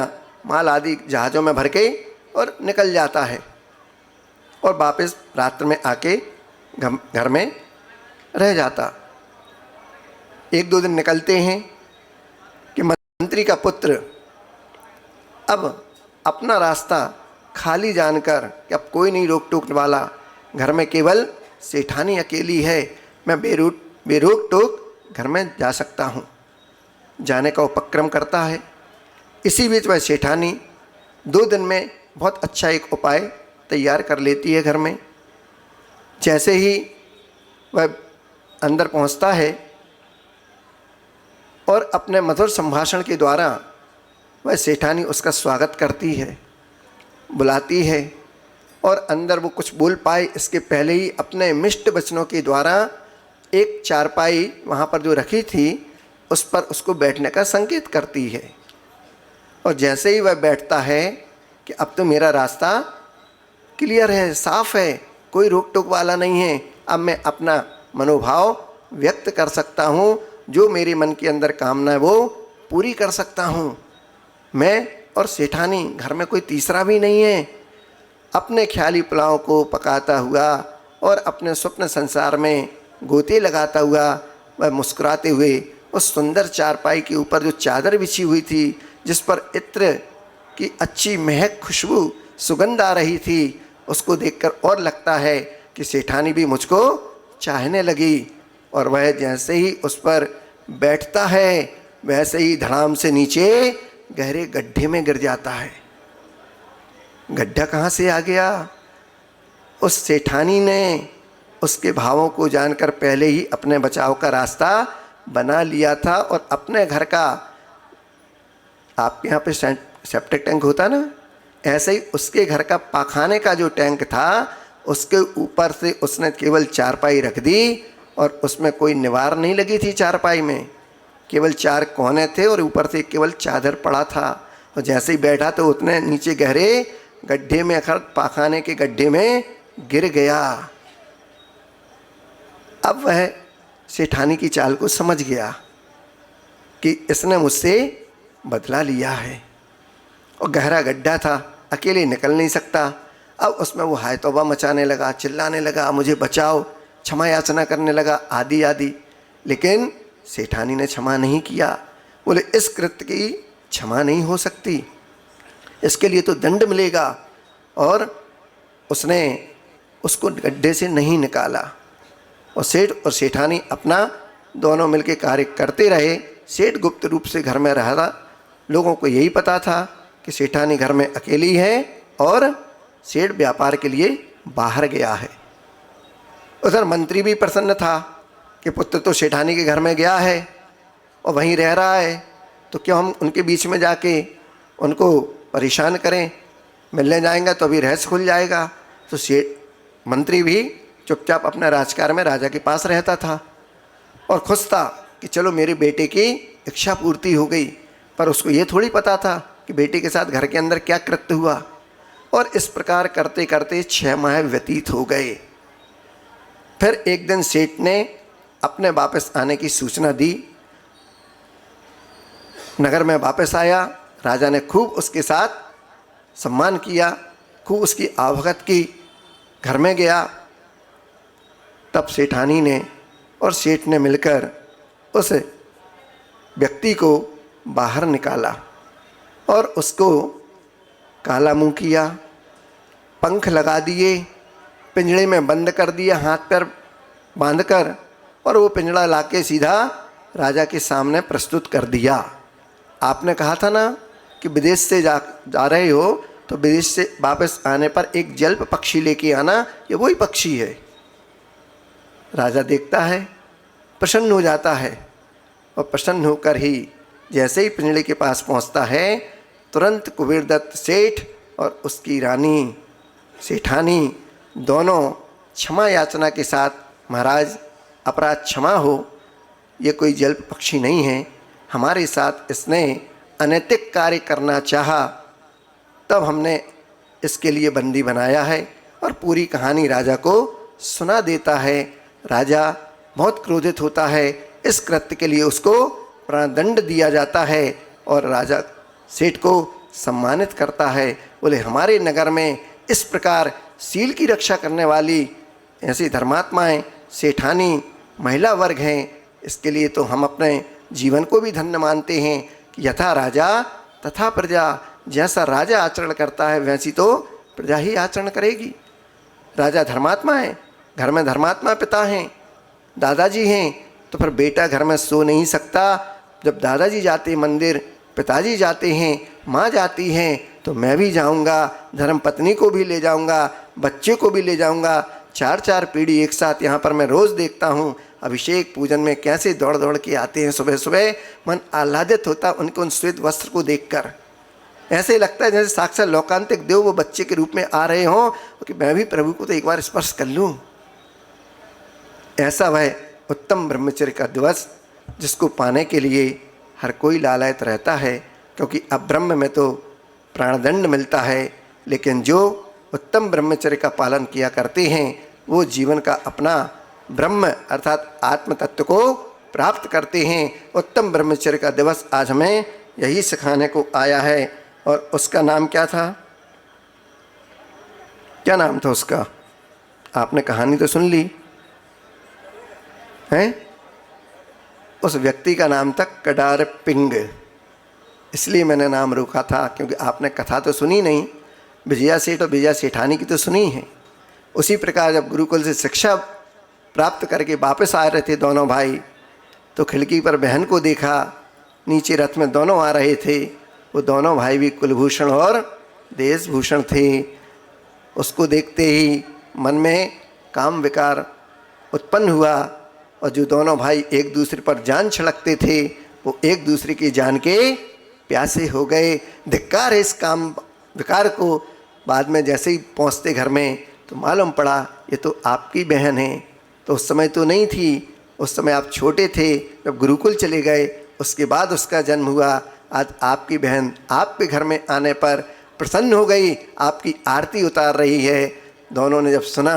माल आदि जहाज़ों में भर के और निकल जाता है और वापस रात्र में आके घर में रह जाता। एक दो दिन निकलते हैं कि मंत्री का पुत्र अब अपना रास्ता खाली जानकर कि अब कोई नहीं रोक टोक वाला, घर में केवल सेठानी अकेली है, मैं बेरोक टोक घर में जा सकता हूँ, जाने का उपक्रम करता है। इसी बीच वह सेठानी 2 दिन में बहुत अच्छा एक उपाय तैयार कर लेती है घर में। जैसे ही वह अंदर पहुँचता है और अपने मधुर संभाषण के द्वारा वह सेठानी उसका स्वागत करती है, बुलाती है और अंदर वो कुछ बोल पाए इसके पहले ही अपने मिष्ट वचनों के द्वारा एक चारपाई वहाँ पर जो रखी थी उस पर उसको बैठने का संकेत करती है। और जैसे ही वह बैठता है कि अब तो मेरा रास्ता क्लियर है, साफ है, कोई रोक टोक वाला नहीं है, अब मैं अपना मनोभाव व्यक्त कर सकता हूँ, जो मेरे मन के अंदर कामना है वो पूरी कर सकता हूँ। मैं और सेठानी, घर में कोई तीसरा भी नहीं है। अपने ख्याली पुलाव को पकाता हुआ और अपने स्वप्न संसार में गोते लगाता हुआ वह मुस्कुराते हुए उस सुंदर चारपाई के ऊपर जो चादर बिछी हुई थी, जिस पर इत्र की अच्छी महक, खुशबू, सुगंध आ रही थी, उसको देखकर और लगता है कि सेठानी भी मुझको चाहने लगी। और वह जैसे ही उस पर बैठता है वैसे ही धड़ाम से नीचे गहरे गड्ढे में गिर जाता है। गड्ढा कहाँ से आ गया? उस सेठानी ने उसके भावों को जानकर पहले ही अपने बचाव का रास्ता बना लिया था और अपने घर का, आपके यहाँ पे सेप्टिक टैंक होता ना, ऐसे ही उसके घर का पाखाने का जो टैंक था उसके ऊपर से उसने केवल चारपाई रख दी और उसमें कोई निवार नहीं लगी थी। चारपाई में केवल 4 कोने थे और ऊपर से केवल चादर पड़ा था। और जैसे ही बैठा तो उतने नीचे गहरे गड्ढे में, अर्थात पाखाने के गड्ढे में गिर गया। अब वह सेठानी की चाल को समझ गया कि इसने मुझसे बदला लिया है और गहरा गड्ढा था, अकेले निकल नहीं सकता। अब उसमें वो हाय तौबा मचाने लगा, चिल्लाने लगा, मुझे बचाओ, क्षमा याचना करने लगा, आदि आदि। लेकिन सेठानी ने क्षमा नहीं किया। बोले इस कृत्य की क्षमा नहीं हो सकती, इसके लिए तो दंड मिलेगा। और उसने उसको गड्ढे से नहीं निकाला और सेठ और सेठानी अपना दोनों मिलकर कार्य करते रहे। सेठ गुप्त रूप से घर में रहा, लोगों को यही पता था कि सेठानी घर में अकेली है और सेठ व्यापार के लिए बाहर गया है। उधर मंत्री भी प्रसन्न था कि पुत्र तो सेठानी के घर में गया है और वहीं रह रहा है, तो क्यों हम उनके बीच में जाके उनको परेशान करें, मिलने जाएंगे तो अभी रहस्य खुल जाएगा। तो सेठ मंत्री भी चुपचाप अपना राजकार में राजा के पास रहता था और खुश था कि चलो मेरे बेटे की इच्छा पूर्ति हो गई। पर उसको ये थोड़ी पता था कि बेटे के साथ घर के अंदर क्या कृत्य हुआ। और इस प्रकार करते करते 6 माह व्यतीत हो गए। फिर एक दिन सेठ ने अपने वापस आने की सूचना दी। नगर में वापस आया, राजा ने खूब उसके साथ सम्मान किया, खूब उसकी आवभगत की, घर में गया। तब सेठानी ने और सेठ ने मिलकर उस व्यक्ति को बाहर निकाला और उसको काला मुंह किया, पंख लगा दिए, पिंजड़े में बंद कर दिया हाथ पैर बांधकर, और वो पिंजड़ा लाके सीधा राजा के सामने प्रस्तुत कर दिया। आपने कहा था ना कि विदेश से जा रहे हो तो विदेश से वापस आने पर एक जल्प पक्षी लेके आना, ये वही पक्षी है। राजा देखता है, प्रसन्न हो जाता है और प्रसन्न होकर ही जैसे ही पिंजड़े के पास पहुंचता है, तुरंत कुबेर दत्त सेठ और उसकी रानी सेठानी दोनों क्षमा याचना के साथ, महाराज अपराध क्षमा हो, ये कोई जल्प पक्षी नहीं है, हमारे साथ इसने अनैतिक कार्य करना चाहा, तब हमने इसके लिए बंदी बनाया है और पूरी कहानी राजा को सुना देता है। राजा बहुत क्रोधित होता है, इस कृत्य के लिए उसको प्राणदंड दिया जाता है और राजा सेठ को सम्मानित करता है। बोले हमारे नगर में इस प्रकार सील की रक्षा करने वाली ऐसी धर्मात्माएं, सेठानी महिला वर्ग हैं, इसके लिए तो हम अपने जीवन को भी धन्य मानते हैं कि यथा राजा तथा प्रजा, जैसा राजा आचरण करता है वैसी तो प्रजा ही आचरण करेगी। राजा धर्मात्मा है, घर में धर्मात्मा पिता हैं, दादाजी हैं, तो फिर बेटा घर में सो नहीं सकता। जब दादाजी जाते मंदिर, पिताजी जाते हैं, माँ जाती हैं, तो मैं भी जाऊंगा, धर्म पत्नी को भी ले जाऊंगा, बच्चे को भी ले जाऊंगा। 4-4 पीढ़ी एक साथ यहाँ पर मैं रोज़ देखता हूँ अभिषेक पूजन में कैसे दौड़ दौड़ के आते हैं। सुबह सुबह मन आह्लादित होता उनको उन श्वेत वस्त्र को देखकर। ऐसे लगता है जैसे साक्षात लोकांतिक देव वो बच्चे के रूप में आ रहे हों कि मैं भी प्रभु को तो एक बार स्पर्श कर लूँ। ऐसा वह उत्तम ब्रह्मचर्य का दिवस जिसको पाने के लिए हर कोई लालायत रहता है, क्योंकि अब ब्रह्म में तो प्राणदंड मिलता है, लेकिन जो उत्तम ब्रह्मचर्य का पालन किया करते हैं वो जीवन का अपना ब्रह्म अर्थात आत्म तत्व को प्राप्त करते हैं। उत्तम ब्रह्मचर्य का दिवस आज हमें यही सिखाने को आया है। और उसका नाम क्या था? क्या नाम था उसका? आपने कहानी तो सुन ली है? उस व्यक्ति का नाम था कडार पिंग। इसलिए मैंने नाम रोका था क्योंकि आपने कथा तो सुनी नहीं, विजया सेठ और विजया सेठानी की तो सुनी है। उसी प्रकार जब गुरुकुल से शिक्षा प्राप्त करके वापस आ रहे थे दोनों भाई, तो खिड़की पर बहन को देखा, नीचे रथ में दोनों आ रहे थे। वो दोनों भाई भी कुलभूषण और देशभूषण थे। उसको देखते ही मन में काम विकार उत्पन्न हुआ और जो दोनों भाई एक दूसरे पर जान छिड़कते थे वो एक दूसरे की जान के प्यासे हो गए। धिक्कार है इस काम विकार को। बाद में जैसे ही पहुँचते घर में तो मालूम पड़ा ये तो आपकी बहन है। तो उस समय तो नहीं थी, उस समय आप छोटे थे, जब गुरुकुल चले गए उसके बाद उसका जन्म हुआ। आज आपकी बहन आपके घर में आने पर प्रसन्न हो गई, आपकी आरती उतार रही है। दोनों ने जब सुना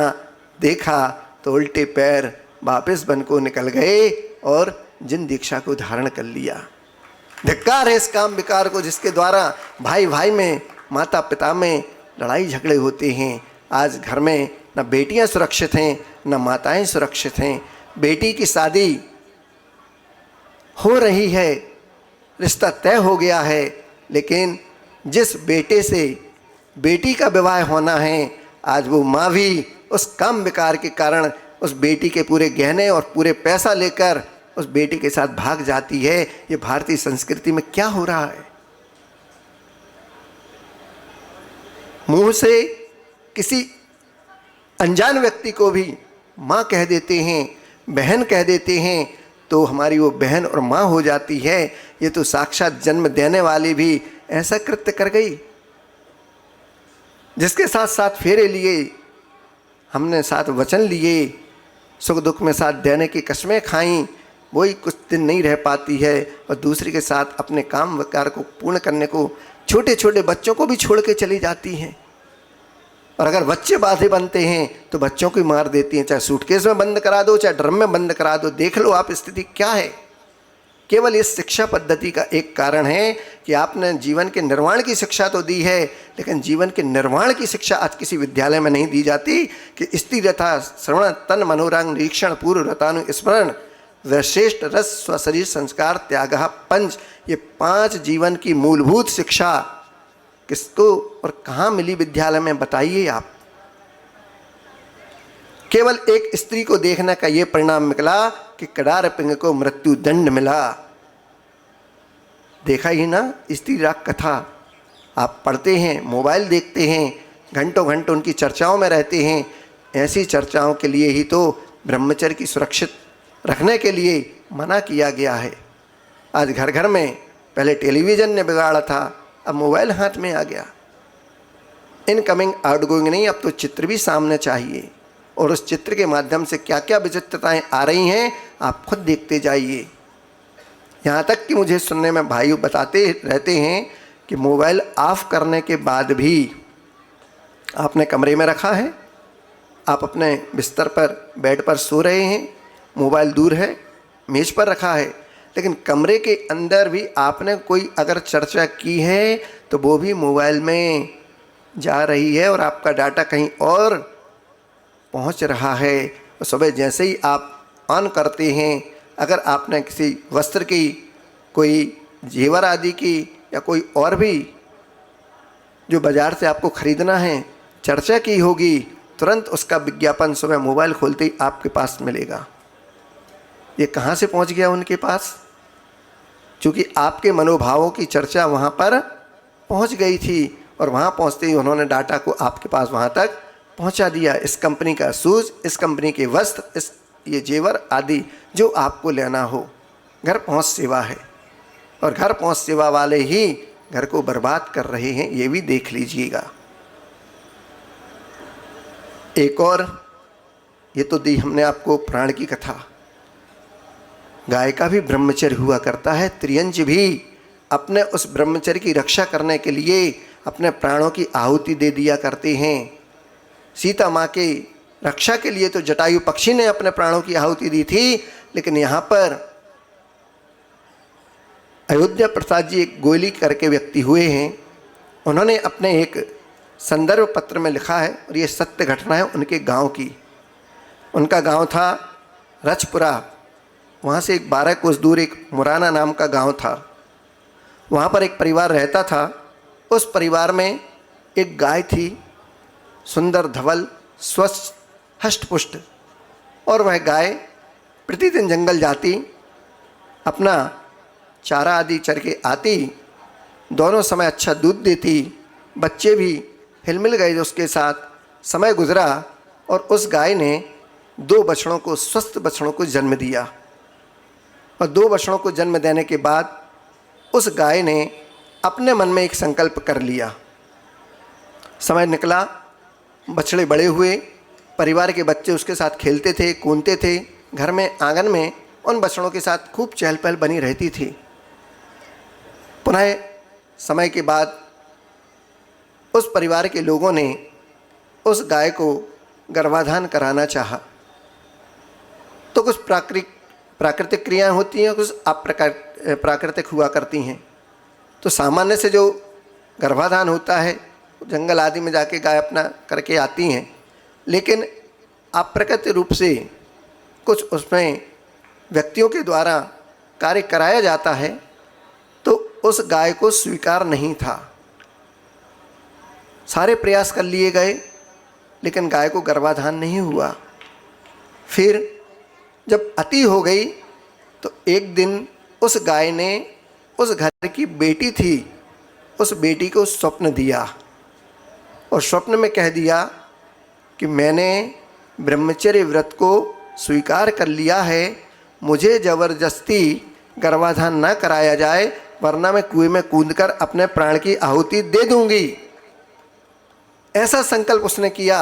देखा तो उल्टे पैर वापस बन को निकल गए और जिन दीक्षा को धारण कर लिया। धिक्कार है इस काम विकार को जिसके द्वारा भाई भाई में, माता पिता में लड़ाई झगड़े होते हैं। आज घर में न बेटियां सुरक्षित हैं न माताएं सुरक्षित हैं। बेटी की शादी हो रही है, रिश्ता तय हो गया है, लेकिन जिस बेटे से बेटी का विवाह होना है आज वो माँ भी उस काम विकार के कारण उस बेटी के पूरे गहने और पूरे पैसा लेकर उस बेटी के साथ भाग जाती है। ये भारतीय संस्कृति में क्या हो रहा है? मुंह से किसी अनजान व्यक्ति को भी माँ कह देते हैं, बहन कह देते हैं, तो हमारी वो बहन और माँ हो जाती है। ये तो साक्षात जन्म देने वाली भी ऐसा कृत्य कर गई। जिसके साथ साथ फेरे लिए, हमने साथ वचन लिए, सुख दुख में साथ देने की कस्में खाई, वही कुछ दिन नहीं रह पाती है और दूसरे के साथ अपने काम विकार को पूर्ण करने को छोटे छोटे बच्चों को भी छोड़ के चली जाती हैं। और अगर बच्चे बाधे बनते हैं तो बच्चों को मार देती हैं, चाहे सूटकेस में बंद करा दो चाहे ड्रम में बंद करा दो। देख लो आप स्थिति क्या है। केवल इस शिक्षा पद्धति का एक कारण है कि आपने जीवन के निर्माण की शिक्षा तो दी है, लेकिन जीवन के निर्माण की शिक्षा आज किसी विद्यालय में नहीं दी जाती कि स्त्री रथा श्रवण तन मनोरांग निरीक्षण पूर्व रतानु स्मरण वैश्रेष्ठ रस स्वशरीर संस्कार त्याग पंच, ये 5 जीवन की मूलभूत शिक्षा किसको और कहाँ मिली विद्यालय में? बताइए आप। केवल एक स्त्री को देखने का ये परिणाम निकला कि कडार पिंग को मृत्यु दंड मिला। देखा ही ना स्त्री राग कथा, आप पढ़ते हैं, मोबाइल देखते हैं, घंटों घंटों उनकी चर्चाओं में रहते हैं। ऐसी चर्चाओं के लिए ही तो ब्रह्मचर्य की सुरक्षित रखने के लिए मना किया गया है। आज घर घर में पहले टेलीविज़न ने बिगाड़ा था, अब मोबाइल हाथ में आ गया। इनकमिंग आउटगोइंग नहीं, अब तो चित्र भी सामने चाहिए और उस चित्र के माध्यम से क्या क्या विचित्रताएं आ रही हैं आप खुद देखते जाइए। यहाँ तक कि मुझे सुनने में भाई बताते रहते हैं कि मोबाइल ऑफ करने के बाद भी आपने कमरे में रखा है, आप अपने बिस्तर पर बेड पर सो रहे हैं, मोबाइल दूर है, मेज़ पर रखा है, लेकिन कमरे के अंदर भी आपने कोई अगर चर्चा की है तो वो भी मोबाइल में जा रही है और आपका डाटा कहीं और पहुंच रहा है। और सुबह जैसे ही आप ऑन करते हैं, अगर आपने किसी वस्त्र की, कोई जेवर आदि की या कोई और भी जो बाज़ार से आपको ख़रीदना है चर्चा की होगी, तुरंत उसका विज्ञापन सुबह मोबाइल खोलते ही आपके पास मिलेगा। ये कहाँ से पहुँच गया उनके पास? क्योंकि आपके मनोभावों की चर्चा वहाँ पर पहुँच गई थी और वहाँ पहुँचते ही उन्होंने डाटा को आपके पास वहाँ तक पहुँचा दिया। इस कंपनी का शूज़, इस कंपनी के वस्त्र, ये जेवर आदि जो आपको लेना हो, घर पहुँच सेवा है और घर पहुँच सेवा वाले ही घर को बर्बाद कर रहे हैं, ये भी देख लीजिएगा। एक और, ये तो दी हमने आपको प्राण की कथा। गाय का भी ब्रह्मचर्य हुआ करता है। त्रियंज भी अपने उस ब्रह्मचर्य की रक्षा करने के लिए अपने प्राणों की आहुति दे दिया करते हैं। सीता माँ के रक्षा के लिए तो जटायु पक्षी ने अपने प्राणों की आहुति दी थी, लेकिन यहाँ पर अयोध्या प्रसाद जी एक गोयली करके व्यक्ति हुए हैं, उन्होंने अपने एक संदर्भ पत्र में लिखा है और ये सत्य घटना है उनके गांव की। उनका गांव था रजपुरा, वहाँ से एक 12 कोस दूर एक मुराना नाम का गांव था। वहाँ पर एक परिवार रहता था। उस परिवार में एक गाय थी, सुंदर धवल, स्वच्छ, हष्टपुष्ट, और वह गाय प्रतिदिन जंगल जाती, अपना चारा आदि चर के आती, दोनों समय अच्छा दूध देती, बच्चे भी हिलमिल गए उसके साथ। समय गुजरा और उस गाय ने 2 बछड़ों को, स्वस्थ बछड़ों को जन्म दिया। और 2 बछड़ों को जन्म देने के बाद उस गाय ने अपने मन में एक संकल्प कर लिया। समय निकला, बछड़े बड़े हुए, परिवार के बच्चे उसके साथ खेलते थे, कूदते थे, घर में आंगन में उन बछड़ों के साथ खूब चहल पहल बनी रहती थी। पुनः समय के बाद उस परिवार के लोगों ने उस गाय को गर्भाधान कराना चाहा। तो कुछ प्राकृतिक क्रियाएं होती हैं, कुछ प्राकृतिक हुआ करती हैं। तो सामान्य से जो गर्भाधान होता है जंगल आदि में जाके गाय अपना करके आती हैं, लेकिन अप्राकृतिक रूप से कुछ उसमें व्यक्तियों के द्वारा कार्य कराया जाता है, तो उस गाय को स्वीकार नहीं था। सारे प्रयास कर लिए गए, लेकिन गाय को गर्भाधान नहीं हुआ। फिर जब अति हो गई तो एक दिन उस गाय ने उस घर की बेटी थी, उस बेटी को स्वप्न दिया और स्वप्न में कह दिया कि मैंने ब्रह्मचर्य व्रत को स्वीकार कर लिया है, मुझे ज़बरदस्ती गर्भाधान न कराया जाए, वरना मैं कुएं में कूदकर अपने प्राण की आहुति दे दूंगी। ऐसा संकल्प उसने किया।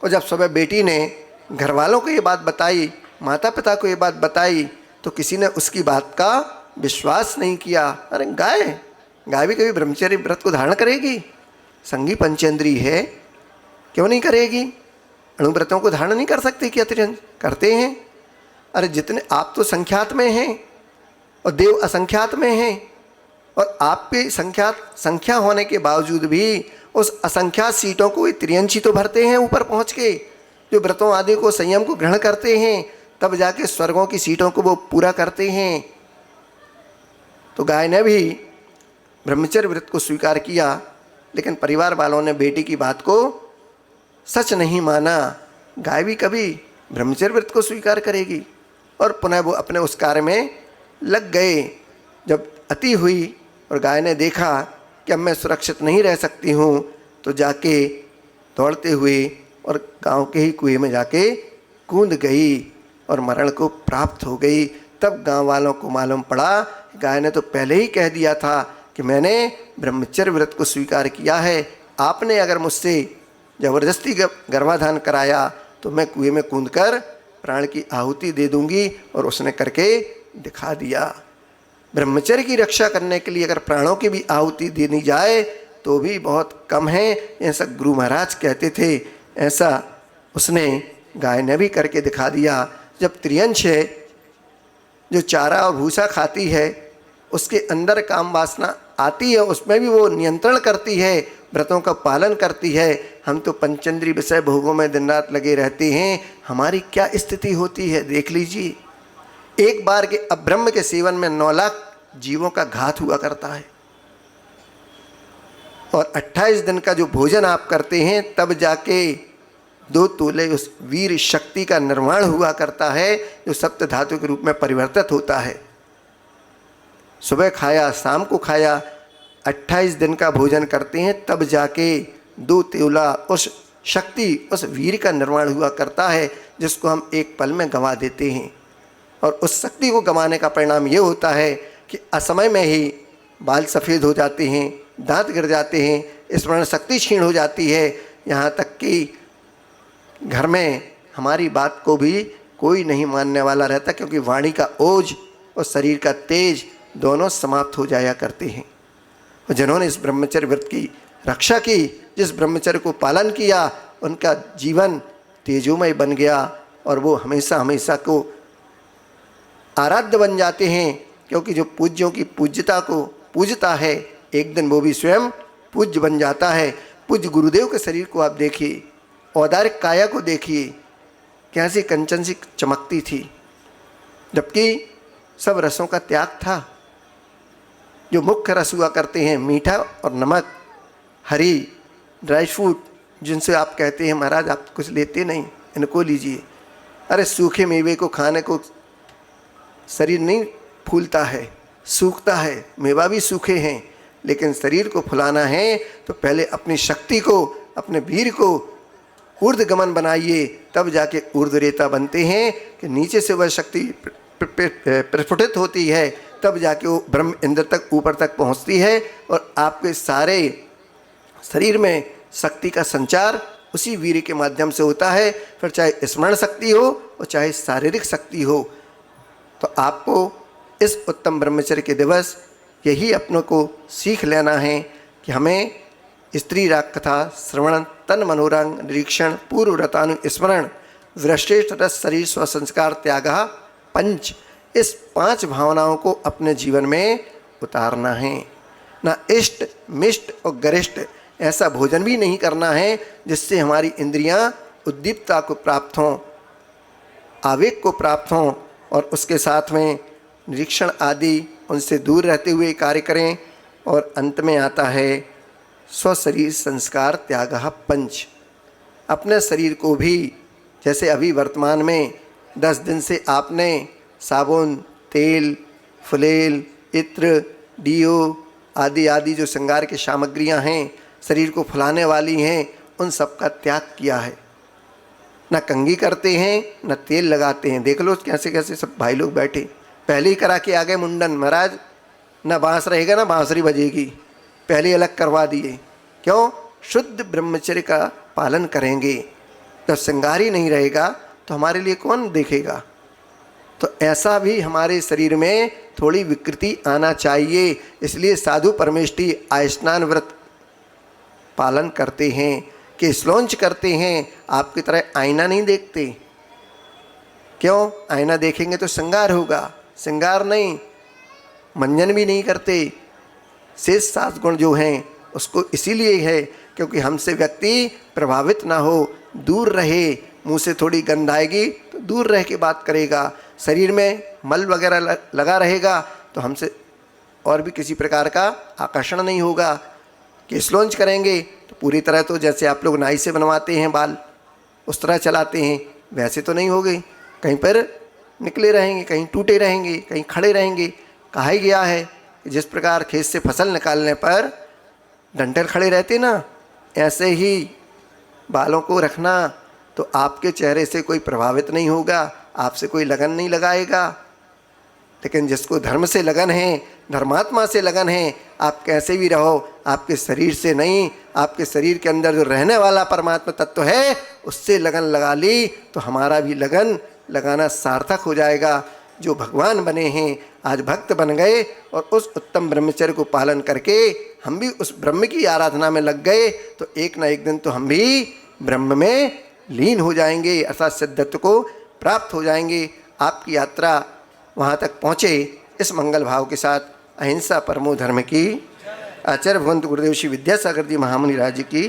और जब सुबह बेटी ने घर वालों को ये बात बताई, माता पिता को ये बात बताई, तो किसी ने उसकी बात का विश्वास नहीं किया। अरे गाय भी कभी ब्रह्मचर्य व्रत को धारण करेगी? संगी पंचेंद्री है, क्यों नहीं करेगी? अणुव्रतों को धारण नहीं कर सकती क्या? त्रियंज करते हैं। अरे जितने आप तो संख्यात में हैं और देव असंख्यात में हैं, और आपकी संख्या होने के बावजूद भी उस असंख्यात सीटों को त्रियंशी तो भरते हैं ऊपर पहुंच के, जो व्रतों आदि को, संयम को ग्रहण करते हैं, तब जाके स्वर्गों की सीटों को वो पूरा करते हैं। तो गाय ने भी ब्रह्मचर्य व्रत को स्वीकार किया, लेकिन परिवार वालों ने बेटी की बात को सच नहीं माना। गाय भी कभी ब्रह्मचर्य व्रत को स्वीकार करेगी? और पुनः वो अपने उस कार्य में लग गए। जब अति हुई और गाय ने देखा कि अब मैं सुरक्षित नहीं रह सकती हूँ, तो जाके दौड़ते हुए और गांव के ही कुएं में जाके कूद गई और मरण को प्राप्त हो गई। तब गांव वालों को मालूम पड़ा, गाय ने तो पहले ही कह दिया था कि मैंने ब्रह्मचर्य व्रत को स्वीकार किया है, आपने अगर मुझसे ज़बरदस्ती गर्भाधान कराया तो मैं कुएं में कूदकर प्राण की आहुति दे दूंगी। और उसने करके दिखा दिया। ब्रह्मचर्य की रक्षा करने के लिए अगर प्राणों की भी आहुति देनी जाए तो भी बहुत कम है, ऐसा गुरु महाराज कहते थे। ऐसा उसने गाय ने भी करके दिखा दिया। जब त्रियंश है, जो चारा और भूसा खाती है, उसके अंदर काम वासना आती है, उसमें भी वो नियंत्रण करती है, व्रतों का पालन करती है। हम तो पंचेंद्रिय विषय भोगों में दिन रात लगे रहते हैं, हमारी क्या स्थिति होती है देख लीजिए। एक बार के अब्रह्म के सेवन में 9 लाख जीवों का घात हुआ करता है, और 28 दिन का जो भोजन आप करते हैं तब जाके 2 तोले उस वीर शक्ति का निर्माण हुआ करता है, जो सप्त धातु के रूप में परिवर्तित होता है। सुबह खाया, शाम को खाया, 28 दिन का भोजन करते हैं तब जाके 2 तोला उस शक्ति, उस वीर का निर्माण हुआ करता है, जिसको हम एक पल में गंवा देते हैं। और उस शक्ति को गंवाने का परिणाम ये होता है कि असमय में ही बाल सफ़ेद हो जाते हैं, दांत गिर जाते हैं, स्मरण शक्ति क्षीण हो जाती है, यहाँ तक कि घर में हमारी बात को भी कोई नहीं मानने वाला रहता, क्योंकि वाणी का ओज और शरीर का तेज दोनों समाप्त हो जाया करते हैं। और जिन्होंने इस ब्रह्मचर्य व्रत की रक्षा की, जिस ब्रह्मचर्य को पालन किया, उनका जीवन तेजोमय बन गया और वो हमेशा हमेशा को आराध्य बन जाते हैं। क्योंकि जो पूज्यों की पूज्यता को पूजता है, एक दिन वो भी स्वयं पूज्य बन जाता है। पूज्य गुरुदेव के शरीर को आप देखिए, औदारिक काया को देखिए, कैसी कंचन सी चमकती थी, जबकि सब रसों का त्याग था। जो मुख्य रस हुआ करते हैं, मीठा और नमक, हरी, ड्राई फ्रूट, जिनसे आप कहते हैं महाराज आप कुछ लेते नहीं, इनको लीजिए। अरे सूखे मेवे को खाने को शरीर नहीं फूलता है, सूखता है, मेवा भी सूखे हैं, लेकिन शरीर को फुलाना है तो पहले अपनी शक्ति को, अपने वीर को ऊर्ध्वगमन बनाइए, तब जाके ऊर्ध्वरेता बनते हैं कि नीचे से वह शक्ति प्रस्फुटित होती है, तब जाके वो ब्रह्म इंद्र तक, ऊपर तक पहुंचती है और आपके सारे शरीर में शक्ति का संचार उसी वीर के माध्यम से होता है। फिर चाहे स्मरण शक्ति हो और चाहे शारीरिक शक्ति हो। तो आपको इस उत्तम ब्रह्मचर्य के दिवस यही अपनों को सीख लेना है कि हमें स्त्री राग कथा श्रवण, तन मनोरंग निरीक्षण, पूर्व व्रतानुस्मरण, वृष्टेष्ठ रस शरीर स्वसंस्कार त्याग 5, इस 5 भावनाओं को अपने जीवन में उतारना है। ना इष्ट मिष्ट और गरिष्ठ ऐसा भोजन भी नहीं करना है जिससे हमारी इंद्रियां उद्दीपता को प्राप्त हों, आवेग को प्राप्त हों, और उसके साथ में निरीक्षण आदि उनसे दूर रहते हुए कार्य करें। और अंत में आता है स्वशरीर संस्कार त्याग 5। अपने शरीर को भी, जैसे अभी वर्तमान में 10 दिन से आपने साबुन, तेल, फुलेल, इत्र, डीओ आदि आदि जो श्रृंगार की सामग्रियां हैं, शरीर को फुलाने वाली हैं, उन सब का त्याग किया है। न कंघी करते हैं, न तेल लगाते हैं। देख लो कैसे कैसे सब भाई लोग बैठे, पहले ही करा के आ गए मुंडन। महाराज न बांस रहेगा न बांसुरी बजेगी, पहले अलग करवा दिए। क्यों? शुद्ध ब्रह्मचर्य का पालन करेंगे। जब श्रृंगार ही नहीं रहेगा तो हमारे लिए कौन देखेगा? तो ऐसा भी हमारे शरीर में थोड़ी विकृति आना चाहिए। इसलिए साधु परमेष्टि आयस्नान व्रत पालन करते हैं, कि स्लॉन्च करते हैं। आपकी तरह आईना नहीं देखते। क्यों? आईना देखेंगे तो श्रृंगार होगा, श्रृंगार नहीं। मंजन भी नहीं करते। शेष 7 गुण जो हैं उसको इसीलिए है क्योंकि हमसे व्यक्ति प्रभावित ना हो, दूर रहे। मुंह से थोड़ी गंध आएगी तो दूर रह के बात करेगा। शरीर में मल वगैरह लगा रहेगा तो हमसे और भी किसी प्रकार का आकर्षण नहीं होगा। कि स्लॉन्च करेंगे तो पूरी तरह तो जैसे आप लोग नाई से बनवाते हैं बाल, उस तरह चलाते हैं, वैसे तो नहीं होगे। कहीं पर निकले रहेंगे, कहीं टूटे रहेंगे, कहीं खड़े रहेंगे। कहा ही गया है कि जिस प्रकार खेत से फसल निकालने पर डंठल खड़े रहते ना, ऐसे ही बालों को रखना तो आपके चेहरे से कोई प्रभावित नहीं होगा, आपसे कोई लगन नहीं लगाएगा। लेकिन जिसको धर्म से लगन है, धर्मात्मा से लगन है, आप कैसे भी रहो, आपके शरीर से नहीं, आपके शरीर के अंदर जो रहने वाला परमात्मा तत्व है उससे लगन लगा ली तो हमारा भी लगन लगाना सार्थक हो जाएगा। जो भगवान बने हैं, आज भक्त बन गए और उस उत्तम ब्रह्मचर्य को पालन करके हम भी उस ब्रह्म की आराधना में लग गए तो एक ना एक दिन तो हम भी ब्रह्म में लीन हो जाएंगे, अर्थात सिद्धत्व को प्राप्त हो जाएंगे। आपकी यात्रा वहाँ तक पहुँचे इस मंगल भाव के साथ। अहिंसा परमो धर्म की। आचार्य भगवंत गुरुदेव श्री विद्यासागर जी महामुनि राज्य की।